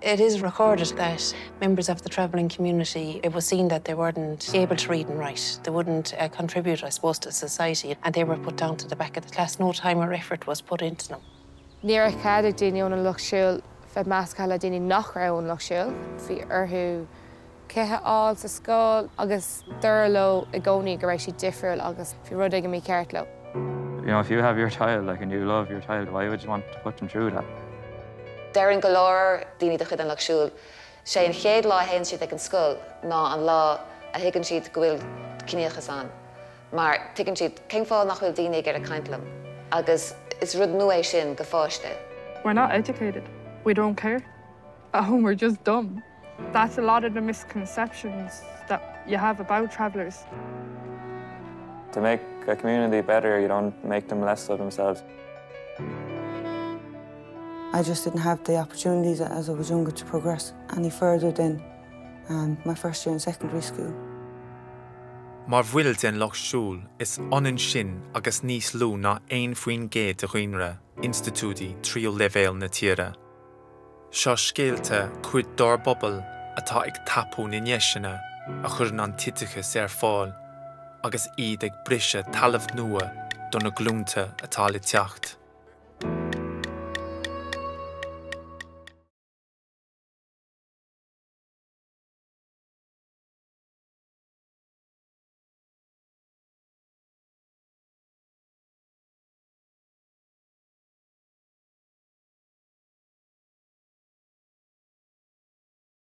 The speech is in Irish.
It is recorded that members of the travelling community, it was seen that they weren't able to read and write. They wouldn't contribute, I suppose, to society, and they were put down to the back of the class. No time or effort was put into them. Níor cad daoine ón Lucht siúil fe meascáil daoine nach raibh ón Lucht siúil, bhí orthú cithe áil sa scoil agus d'urló I gcónaí go raibh sí difriúil agus bhí rud ag mí ceart leo. You know, if you have your child, like, and you love your child, why would you want to put them through that? Dearan go leor daoine de chuid an Lucht siúil, sé an chéad lá héann siad ag an scoil ná an lá a thugann siad go bhfuil chríochas an. Mar tuigeann siad cén fáil nach bhfuil daoine ag ar a caintlim, agus is rud nua é sin go fáiste. We're not educated. We don't care. At home, we're just dumb. That's a lot of the misconceptions that you have about travellers. To make a community better, you don't make them less of themselves. I just didn't have the opportunities as I was younger to progress any further than my first year in secondary school. Mar bhfuil den Lucht siúil is ionainn sin agus níos lú ná aon faoin gcéad de dhaonra institútaí tríú leibhéal na tíre. Seo scéalta cuid dár bobbal atá ag tapú na n-aistear a chuireann an titachas ar fáil agus iad ag brise talamh nua don na glúnta atá le teacht.